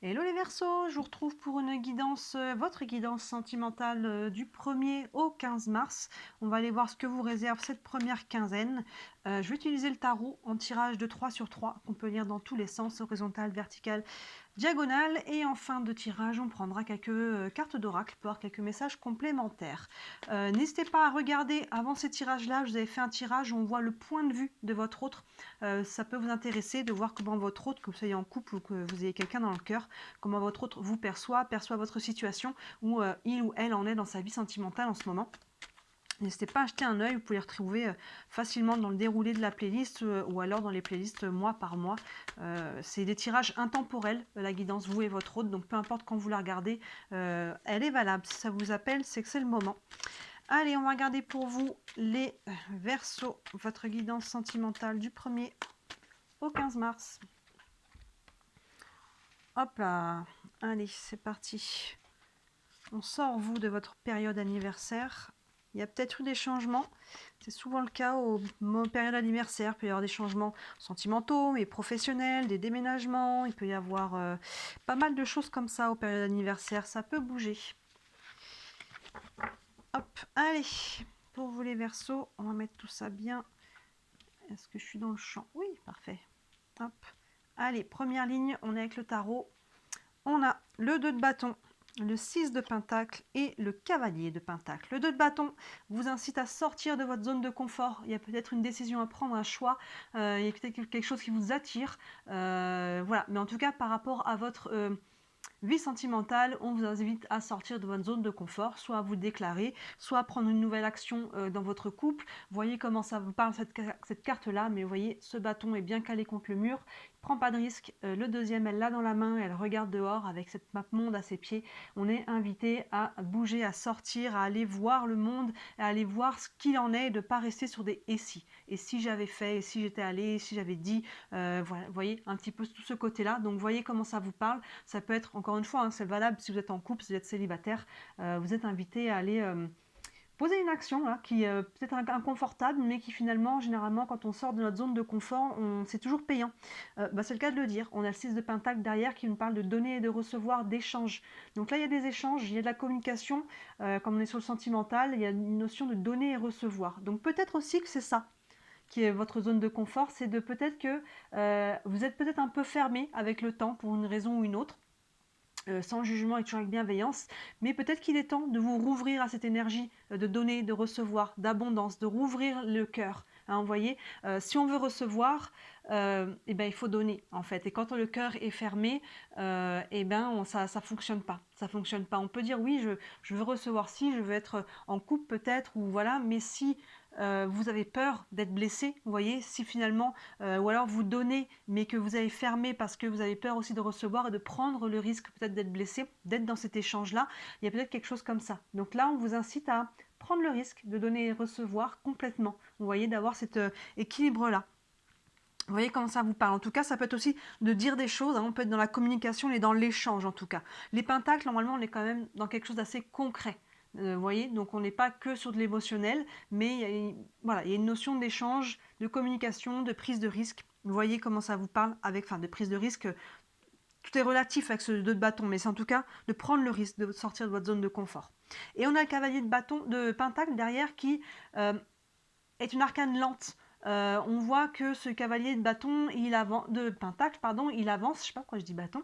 Hello les Verseaux, je vous retrouve pour une guidance, votre guidance sentimentale du 1er au 15 mars. On va aller voir ce que vous réserve cette première quinzaine. Je vais utiliser le tarot en tirage de 3 sur 3 qu'on peut lire dans tous les sens, horizontal, vertical, diagonale. Et en fin de tirage, on prendra quelques cartes d'oracle pour avoir quelques messages complémentaires. N'hésitez pas à regarder avant ces tirages-là, je vous avais fait un tirage où on voit le point de vue de votre autre. Ça peut vous intéresser de voir comment votre autre, que vous soyez en couple ou que vous ayez quelqu'un dans le cœur, comment votre autre vous perçoit votre situation, où il ou elle en est dans sa vie sentimentale en ce moment. N'hésitez pas à jeter un œil, vous pouvez les retrouver facilement dans le déroulé de la playlist ou alors dans les playlists mois par mois. C'est des tirages intemporels, la guidance, vous et votre autre, donc peu importe quand vous la regardez, elle est valable. Si ça vous appelle, c'est que c'est le moment. Allez, on va regarder pour vous les Verseaux, votre guidance sentimentale du 1er au 15 mars. Hop là, allez, c'est parti. On sort, vous, de votre période anniversaire. Il y a peut-être eu des changements. C'est souvent le cas aux périodes anniversaires. Il peut y avoir des changements sentimentaux et professionnels, des déménagements. Il peut y avoir pas mal de choses comme ça aux périodes anniversaires. Ça peut bouger. Hop, allez. Pour vous les Verseaux, on va mettre tout ça bien. Est-ce que je suis dans le champ? Oui, parfait. Hop. Allez, première ligne, on est avec le tarot. On a le 2 de bâton, le 6 de pentacle et le cavalier de pentacle. Le 2 de bâton vous incite à sortir de votre zone de confort. Il y a peut-être une décision à prendre, un choix. Il y a peut-être quelque chose qui vous attire. Voilà. Mais en tout cas, par rapport à votre vie sentimentale, on vous invite à sortir de votre zone de confort, soit à vous déclarer, soit à prendre une nouvelle action dans votre couple. Voyez comment ça vous parle cette carte-là, mais vous voyez, ce bâton est bien calé contre le mur. Prend pas de risque. Le deuxième, elle l'a dans la main, elle regarde dehors avec cette map monde à ses pieds. On est invité à bouger, à sortir, à aller voir le monde, à aller voir ce qu'il en est, de ne pas rester sur des et si. Et si j'avais fait, et si j'étais allé, et si j'avais dit, voilà, vous voyez un petit peu tout ce côté-là. Donc voyez comment ça vous parle. Ça peut être, encore une fois, hein, c'est valable si vous êtes en couple, si vous êtes célibataire, vous êtes invité à aller poser une action là, qui est peut-être inconfortable, mais qui finalement, généralement, quand on sort de notre zone de confort, c'est toujours payant. C'est le cas de le dire. On a le 6 de Pentacle derrière qui nous parle de donner et de recevoir, d'échanges. Donc là, il y a des échanges, il y a de la communication. Comme on est sur le sentimental, il y a une notion de donner et recevoir. Donc peut-être aussi que c'est ça qui est votre zone de confort, c'est de peut-être que vous êtes peut-être un peu fermé avec le temps pour une raison ou une autre. Sans jugement et toujours avec bienveillance, mais peut-être qu'il est temps de vous rouvrir à cette énergie de donner, de recevoir, d'abondance, de rouvrir le cœur. Hein, vous voyez, si on veut recevoir, eh ben, il faut donner en fait. Et quand le cœur est fermé, eh ben, ça ne fonctionne pas. Ça fonctionne pas. On peut dire oui, je veux recevoir si, je veux être en couple peut-être, ou voilà, mais si vous avez peur d'être blessé, vous voyez, si finalement, ou alors vous donnez, mais que vous avez fermé parce que vous avez peur aussi de recevoir et de prendre le risque peut-être d'être blessé, d'être dans cet échange-là, il y a peut-être quelque chose comme ça. Donc là, on vous incite à prendre le risque de donner et recevoir complètement, vous voyez, d'avoir cet équilibre-là. Vous voyez comment ça vous parle. En tout cas, ça peut être aussi de dire des choses. Hein, on peut être dans la communication et dans l'échange, en tout cas. Les pentacles, normalement, on est quand même dans quelque chose d'assez concret. Vous voyez, donc on n'est pas que sur de l'émotionnel, mais voilà, il y a une notion d'échange, de communication, de prise de risque. Vous voyez comment ça vous parle avec, enfin, de prise de risque. Tout est relatif avec ce 2 de bâton, mais c'est en tout cas de prendre le risque de sortir de votre zone de confort. Et on a le cavalier de bâton, de pentacle derrière qui est une arcane lente. On voit que ce cavalier de bâton, de pentacle, pardon, il avance, je sais pas pourquoi je dis bâton,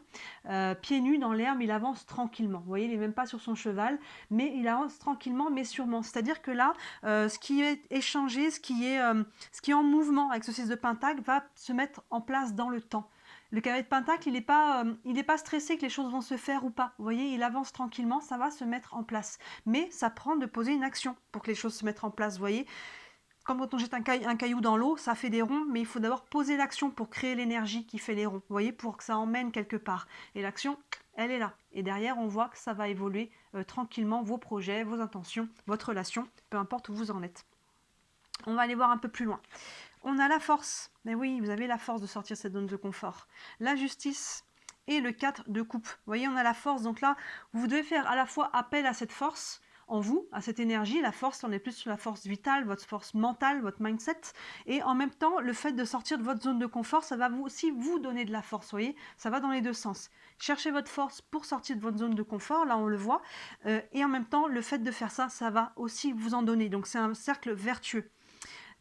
pieds nus dans l'herbe, il avance tranquillement. Vous voyez, il n'est même pas sur son cheval, mais il avance tranquillement, mais sûrement. C'est-à-dire que là, ce qui est échangé, ce qui est en mouvement avec ce 6 de pentacle, va se mettre en place dans le temps. Le cavalier de pentacle, il n'est pas stressé que les choses vont se faire ou pas. Vous voyez, il avance tranquillement, ça va se mettre en place. Mais ça prend de poser une action pour que les choses se mettent en place. Vous voyez, quand on jette un caillou dans l'eau, ça fait des ronds, mais il faut d'abord poser l'action pour créer l'énergie qui fait les ronds. Vous voyez, pour que ça emmène quelque part. Et l'action, elle est là. Et derrière, on voit que ça va évoluer tranquillement, vos projets, vos intentions, votre relation, peu importe où vous en êtes. On va aller voir un peu plus loin. On a la force. Mais oui, vous avez la force de sortir de cette zone de confort. La justice et le 4 de coupe. Vous voyez, on a la force. Donc là, vous devez faire à la fois appel à cette force en vous, à cette énergie. La force, on est plus sur la force vitale, votre force mentale, votre mindset. Et en même temps, le fait de sortir de votre zone de confort, ça va aussi vous donner de la force, vous voyez. Ça va dans les deux sens. Cherchez votre force pour sortir de votre zone de confort, là on le voit. Et en même temps, le fait de faire ça, ça va aussi vous en donner. Donc c'est un cercle vertueux.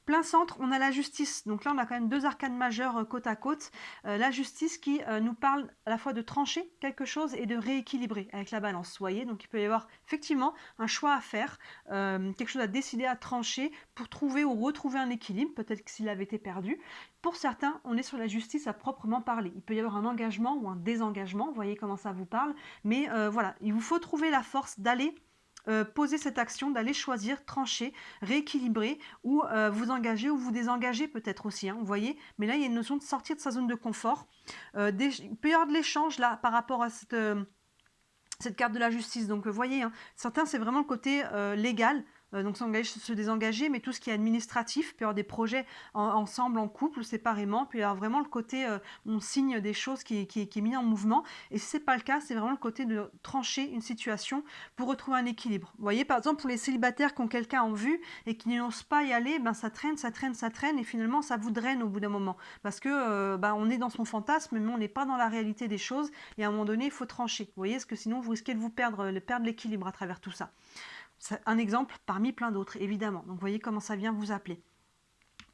Plein centre, on a la justice. Donc là, on a quand même deux arcanes majeures côte à côte. La justice qui nous parle à la fois de trancher quelque chose et de rééquilibrer avec la balance. Vous voyez, donc il peut y avoir effectivement un choix à faire, quelque chose à décider, à trancher pour trouver ou retrouver un équilibre, peut-être que s'il avait été perdu. Pour certains, on est sur la justice à proprement parler. Il peut y avoir un engagement ou un désengagement, vous voyez comment ça vous parle. Mais voilà, il vous faut trouver la force d'aller poser cette action, d'aller choisir, trancher, rééquilibrer ou vous engager ou vous désengager peut-être aussi, hein, vous voyez. Mais là, il y a une notion de sortir de sa zone de confort. Il peut y avoir de l'échange là par rapport à cette carte de la justice. Donc, vous voyez, hein, certains, c'est vraiment le côté légal. Donc s'engager, se désengager, mais tout ce qui est administratif, il peut y avoir des projets ensemble, en couple ou séparément, puis il y avoir vraiment le côté on signe des choses qui est mis en mouvement, et si ce n'est pas le cas, c'est vraiment le côté de trancher une situation pour retrouver un équilibre. Vous voyez, par exemple, pour les célibataires qui ont quelqu'un en vue et qui n'osent pas y aller, ben, ça traîne, ça traîne, ça traîne, et finalement ça vous draine au bout d'un moment, parce que ben, on est dans son fantasme, mais on n'est pas dans la réalité des choses, et à un moment donné, il faut trancher. Vous voyez, parce que sinon vous risquez de vous perdre l'équilibre à travers tout ça. C'est un exemple parmi plein d'autres, évidemment. Donc, vous voyez comment ça vient vous appeler.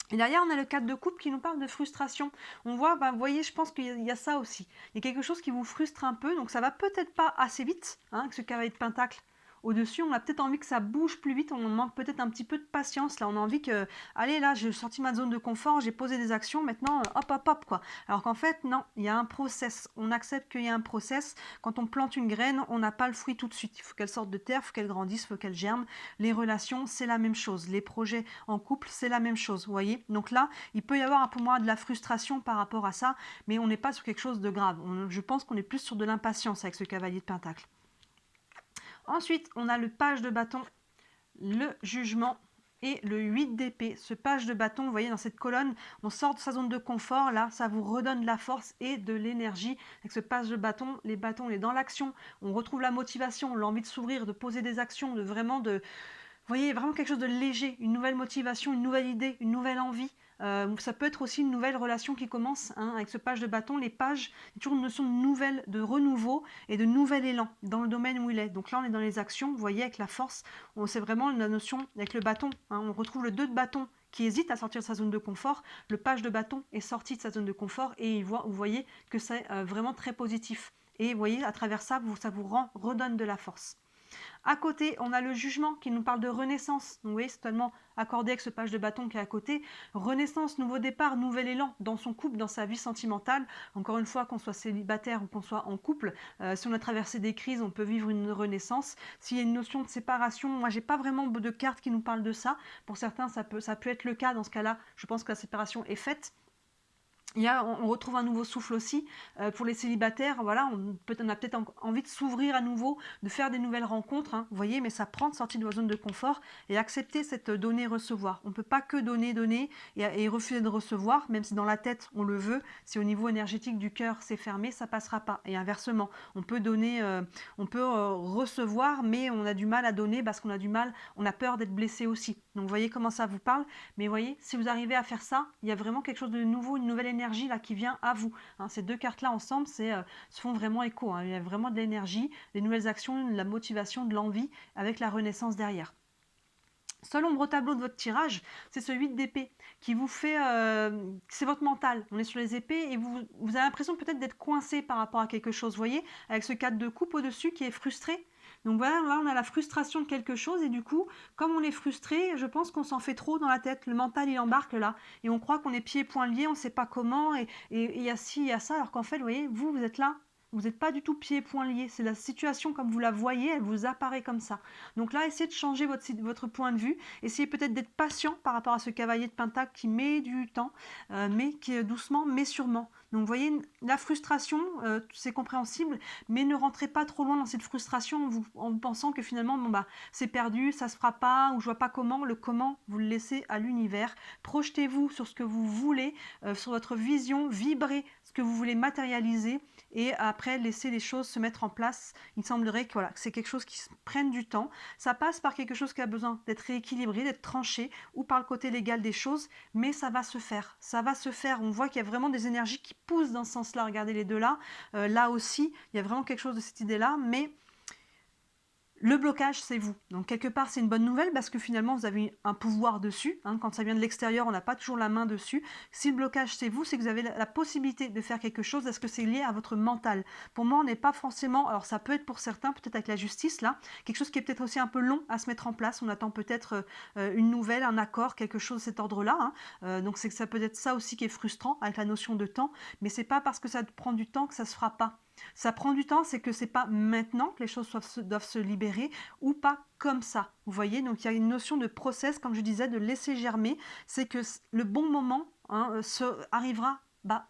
Et derrière, on a le cadre de couple qui nous parle de frustration. On voit, ben, vous voyez, je pense qu'il y a ça aussi. Il y a quelque chose qui vous frustre un peu, donc ça va peut-être pas assez vite, hein, que ce cavalier de pentacle au-dessus. On a peut-être envie que ça bouge plus vite, on manque peut-être un petit peu de patience. Là, on a envie que, allez, là, j'ai sorti ma zone de confort, j'ai posé des actions, maintenant, hop, hop, hop, quoi. Alors qu'en fait, non, il y a un process. On accepte qu'il y a un process. Quand on plante une graine, on n'a pas le fruit tout de suite. Il faut qu'elle sorte de terre, il faut qu'elle grandisse, il faut qu'elle germe. Les relations, c'est la même chose. Les projets en couple, c'est la même chose, vous voyez. Donc là, il peut y avoir pour moi de la frustration par rapport à ça, mais on n'est pas sur quelque chose de grave. Je pense qu'on est plus sur de l'impatience avec ce cavalier de pentacle. Ensuite, on a le page de bâton, le jugement et le 8 d'épée. Ce page de bâton, vous voyez dans cette colonne, on sort de sa zone de confort, là, ça vous redonne de la force et de l'énergie. Avec ce page de bâton, les bâtons, on est dans l'action, on retrouve la motivation, l'envie de s'ouvrir, de poser des actions, de vraiment de... Vous voyez, vraiment quelque chose de léger, une nouvelle motivation, une nouvelle idée, une nouvelle envie. Ça peut être aussi une nouvelle relation qui commence, hein, avec ce page de bâton. Les pages, il y a toujours une notion de nouvelle, de renouveau et de nouvel élan dans le domaine où il est. Donc là, on est dans les actions, vous voyez, avec la force. C'est vraiment la notion avec le bâton. Hein, on retrouve le 2 de bâton qui hésite à sortir de sa zone de confort. Le page de bâton est sorti de sa zone de confort et vous voyez que c'est vraiment très positif. Et vous voyez, à travers ça, ça vous redonne de la force. À côté, on a le jugement qui nous parle de renaissance. Donc, vous voyez, c'est totalement accordé avec ce page de bâton qui est à côté. Renaissance, nouveau départ, nouvel élan dans son couple, dans sa vie sentimentale. Encore une fois, qu'on soit célibataire ou qu'on soit en couple, si on a traversé des crises, on peut vivre une renaissance. S'il y a une notion de séparation, moi, j'ai pas vraiment de cartes qui nous parlent de ça. Pour certains, ça peut être le cas. Dans ce cas-là, je pense que la séparation est faite. On retrouve un nouveau souffle aussi pour les célibataires. Voilà, on a peut-être envie de s'ouvrir à nouveau, de faire des nouvelles rencontres. Hein, vous voyez, mais ça prend de sortir de votre zone de confort et accepter cette donner-recevoir. On ne peut pas que donner et refuser de recevoir, même si dans la tête on le veut. Si au niveau énergétique du cœur c'est fermé, ça passera pas. Et inversement, on peut donner, on peut recevoir, mais on a du mal à donner parce qu'on a du mal, on a peur d'être blessé aussi. Donc vous voyez comment ça vous parle. Mais vous voyez, si vous arrivez à faire ça, il y a vraiment quelque chose de nouveau, une nouvelle énergie là qui vient à vous. Hein, ces deux cartes-là ensemble, se font vraiment écho. Hein. Il y a vraiment de l'énergie, des nouvelles actions, de la motivation, de l'envie, avec la renaissance derrière. Seul ombre au tableau de votre tirage, c'est ce 8 d'épée qui vous fait... c'est votre mental. On est sur les épées et vous avez l'impression peut-être d'être coincé par rapport à quelque chose. Vous voyez, avec ce 4 de coupe au-dessus qui est frustré. Donc voilà, là on a la frustration de quelque chose et du coup, comme on est frustré, je pense qu'on s'en fait trop dans la tête. Le mental il embarque là et on croit qu'on est pieds et poings liés, on ne sait pas comment et il y a ci, il y a ça, alors qu'en fait, vous voyez, vous êtes là. Vous n'êtes pas du tout pieds et poings liés. C'est la situation comme vous la voyez, elle vous apparaît comme ça. Donc là, essayez de changer votre point de vue. Essayez peut-être d'être patient par rapport à ce cavalier de pentacle qui met du temps, mais qui est doucement, mais sûrement. Donc vous voyez, la frustration, c'est compréhensible, mais ne rentrez pas trop loin dans cette frustration en pensant que finalement, bon bah, c'est perdu, ça se fera pas, ou je vois pas comment. Le comment, vous le laissez à l'univers. Projetez-vous sur ce que vous voulez, sur votre vision, vibrez ce que vous voulez matérialiser et après laisser les choses se mettre en place. Il semblerait que voilà, c'est quelque chose qui prenne du temps. Ça passe par quelque chose qui a besoin d'être rééquilibré, d'être tranché ou par le côté légal des choses, mais ça va se faire. Ça va se faire. On voit qu'il y a vraiment des énergies qui poussent dans ce sens-là. Regardez les deux là. Là aussi, il y a vraiment quelque chose de cette idée-là, mais le blocage, c'est vous. Donc, quelque part, c'est une bonne nouvelle parce que finalement, vous avez un pouvoir dessus. Hein. Quand ça vient de l'extérieur, on n'a pas toujours la main dessus. Si le blocage, c'est vous, c'est que vous avez la possibilité de faire quelque chose. Est-ce que c'est lié à votre mental? Pour moi, on n'est pas forcément... Alors, ça peut être pour certains, peut-être avec la justice, là, quelque chose qui est peut-être aussi un peu long à se mettre en place. On attend peut-être une nouvelle, un accord, quelque chose de cet ordre-là. Hein. Donc, c'est que ça peut être ça aussi qui est frustrant avec la notion de temps. Mais c'est pas parce que ça prend du temps que ça se fera pas. Ça prend du temps, c'est que c'est pas maintenant que les choses doivent se libérer ou pas comme ça. Vous voyez, donc il y a une notion de process, comme je disais, de laisser germer. C'est que le bon moment arrivera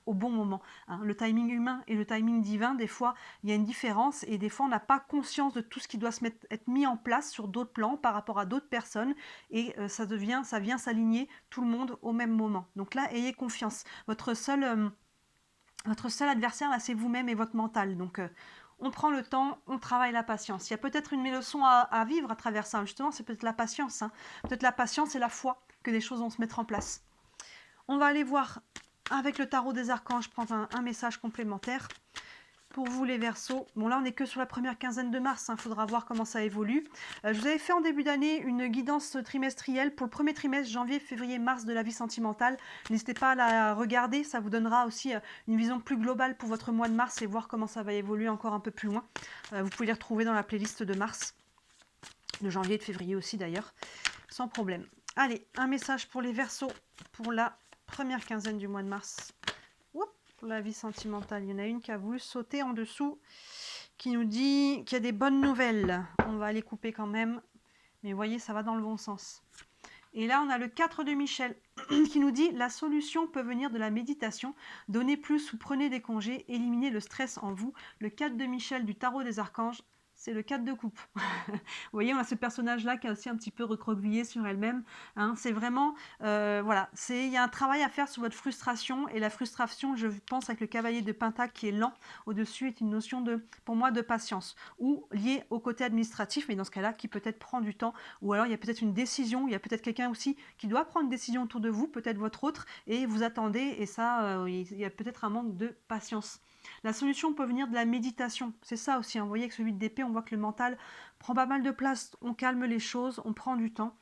au bon moment. Hein. Le timing humain et le timing divin, des fois, il y a une différence et des fois, on n'a pas conscience de tout ce qui doit être mis en place sur d'autres plans par rapport à d'autres personnes et ça vient s'aligner tout le monde au même moment. Donc là, ayez confiance. Votre seul adversaire, là, c'est vous-même et votre mental. Donc, on prend le temps, on travaille la patience. Il y a peut-être une leçon à vivre à travers ça. Justement, c'est peut-être la patience. Hein. Peut-être la patience et la foi que les choses vont se mettre en place. On va aller voir avec le tarot des archanges, prendre un message complémentaire. Pour vous les Verseaux, bon là on n'est que sur la première quinzaine de mars, il faudra voir comment ça évolue. Je vous avais fait en début d'année une guidance trimestrielle pour le premier trimestre, janvier, février, mars de la vie sentimentale. N'hésitez pas à la regarder, ça vous donnera aussi une vision plus globale pour votre mois de mars et voir comment ça va évoluer encore un peu plus loin. Vous pouvez les retrouver dans la playlist de mars, de janvier et de février aussi d'ailleurs, sans problème. Allez, un message pour les Verseaux pour la première quinzaine du mois de mars. Pour la vie sentimentale, il y en a une qui a voulu sauter en dessous, qui nous dit qu'il y a des bonnes nouvelles. On va les couper quand même, mais vous voyez, ça va dans le bon sens. Et là, on a le 4 de Michel qui nous dit « La solution peut venir de la méditation. Donnez plus ou prenez des congés. Éliminez le stress en vous. » Le 4 de Michel du tarot des archanges, c'est le 4 de coupe. Vous voyez, on a ce personnage-là qui est aussi un petit peu recroquevillé sur elle-même. Hein. C'est vraiment, voilà, il y a un travail à faire sur votre frustration. Et la frustration, je pense, avec le cavalier de Pentacle qui est lent au-dessus, est une notion pour moi, de patience. Ou liée au côté administratif, mais dans ce cas-là, qui peut-être prend du temps. Ou alors, il y a peut-être une décision, il y a peut-être quelqu'un aussi qui doit prendre une décision autour de vous, peut-être votre autre, et vous attendez. Et ça, il y a peut-être un manque de patience. La solution peut venir de la méditation. C'est ça aussi. Hein. Vous voyez, avec ce 8 d'épée, on voit que le mental prend pas mal de place. On calme les choses, on prend du temps.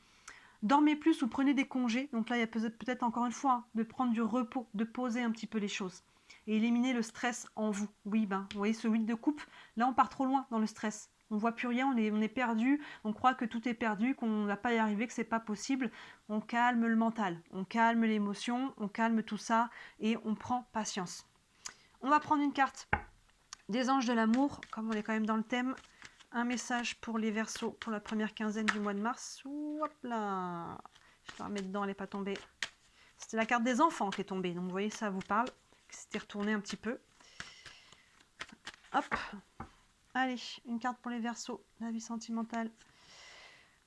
Dormez plus ou prenez des congés. Donc là, il y a peut-être encore une fois de prendre du repos, de poser un petit peu les choses. Et éliminer le stress en vous. Oui, vous voyez ce 8 de coupe, là, on part trop loin dans le stress. On ne voit plus rien, on est perdu, on croit que tout est perdu, qu'on ne va pas y arriver, que ce n'est pas possible. On calme le mental, on calme l'émotion, on calme tout ça et on prend patience. On va prendre une carte des anges de l'amour, comme on est quand même dans le thème. Un message pour les Verseaux pour la première quinzaine du mois de mars. Hop là, je la remets dedans, elle n'est pas tombée. C'était la carte des enfants qui est tombée, donc vous voyez, ça vous parle. C'était retourné un petit peu. Hop, allez, une carte pour les Verseaux, la vie sentimentale.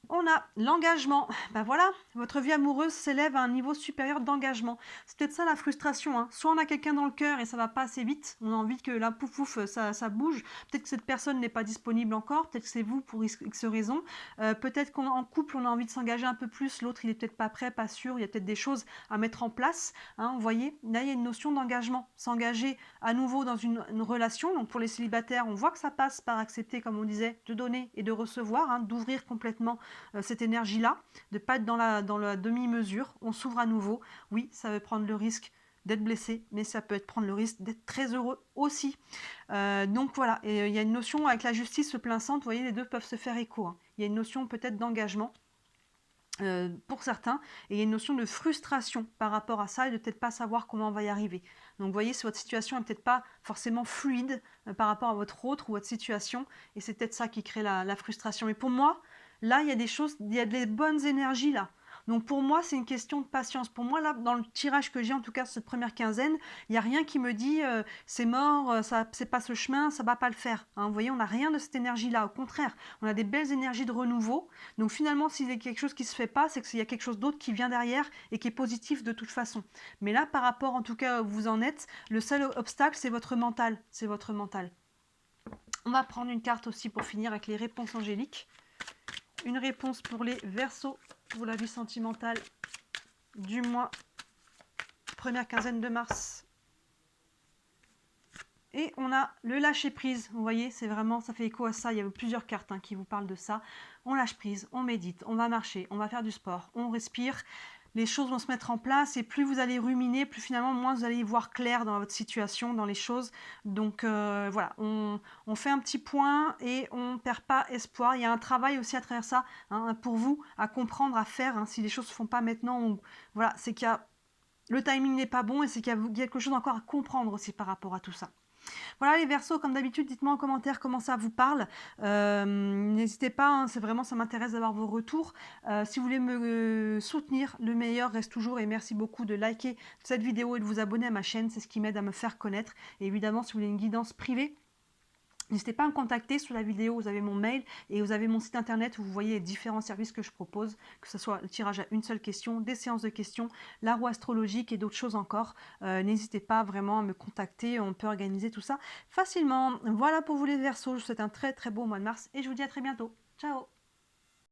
On a l'engagement. Ben voilà, votre vie amoureuse s'élève à un niveau supérieur d'engagement. C'est peut-être ça la frustration. Hein. Soit on a quelqu'un dans le cœur et ça va pas assez vite. On a envie que là, pouf, pouf, ça bouge. Peut-être que cette personne n'est pas disponible encore. Peut-être que c'est vous pour X raison. Peut-être qu'en couple, on a envie de s'engager un peu plus. L'autre, il est peut-être pas prêt, pas sûr. Il y a peut-être des choses à mettre en place. Hein. Vous voyez, là, il y a une notion d'engagement. S'engager à nouveau dans une relation. Donc pour les célibataires, on voit que ça passe par accepter, comme on disait, de donner et de recevoir, hein, d'ouvrir complètement cette énergie-là, de ne pas être dans la demi-mesure. On s'ouvre à nouveau. Oui, ça veut prendre le risque d'être blessé, mais ça peut être prendre le risque d'être très heureux aussi. Donc voilà, et il y a une notion avec la justice, le plein centre, vous voyez, les deux peuvent se faire écho. Hein. Il y a une notion peut-être d'engagement pour certains, et il y a une notion de frustration par rapport à ça et de peut-être pas savoir comment on va y arriver. Donc vous voyez, si votre situation n'est peut-être pas forcément fluide par rapport à votre autre ou votre situation, et c'est peut-être ça qui crée la frustration. Et pour moi, là, il y a des choses, il y a des bonnes énergies là. Donc pour moi, c'est une question de patience. Pour moi, là, dans le tirage que j'ai, en tout cas cette première quinzaine, il n'y a rien qui me dit c'est mort, ça, c'est pas ce chemin, ça va pas le faire. Hein, vous voyez, on n'a rien de cette énergie-là. Au contraire, on a des belles énergies de renouveau. Donc finalement, s'il y a quelque chose qui se fait pas, c'est qu'il y a quelque chose d'autre qui vient derrière et qui est positif de toute façon. Mais là, par rapport, en tout cas, où vous en êtes, le seul obstacle, c'est votre mental. C'est votre mental. On va prendre une carte aussi pour finir avec les réponses angéliques. Une réponse pour les Verseaux, pour la vie sentimentale du mois, première quinzaine de mars. Et on a le lâcher prise, vous voyez, c'est vraiment, ça fait écho à ça, il y a plusieurs cartes qui vous parlent de ça. On lâche prise, on médite, on va marcher, on va faire du sport, on respire, les choses vont se mettre en place et plus vous allez ruminer, plus finalement, moins vous allez y voir clair dans votre situation, dans les choses. Donc voilà, on fait un petit point et on ne perd pas espoir. Il y a un travail aussi à travers ça, pour vous, à comprendre, à faire, si les choses ne se font pas maintenant. Voilà, c'est qu'il y a... Le timing n'est pas bon et c'est qu'il y a quelque chose encore à comprendre aussi par rapport à tout ça. Voilà les Verseaux, comme d'habitude, dites-moi en commentaire comment ça vous parle. N'hésitez pas, c'est vraiment, ça m'intéresse d'avoir vos retours. Si vous voulez me soutenir, le meilleur reste toujours, et merci beaucoup de liker cette vidéo et de vous abonner à ma chaîne, c'est ce qui m'aide à me faire connaître. Et évidemment, si vous voulez une guidance privée, n'hésitez pas à me contacter. Sous la vidéo, vous avez mon mail et vous avez mon site internet où vous voyez les différents services que je propose, que ce soit le tirage à une seule question, des séances de questions, la roue astrologique et d'autres choses encore. N'hésitez pas vraiment à me contacter, on peut organiser tout ça facilement. Voilà pour vous les Verseaux, je vous souhaite un très très beau mois de mars et je vous dis à très bientôt. Ciao!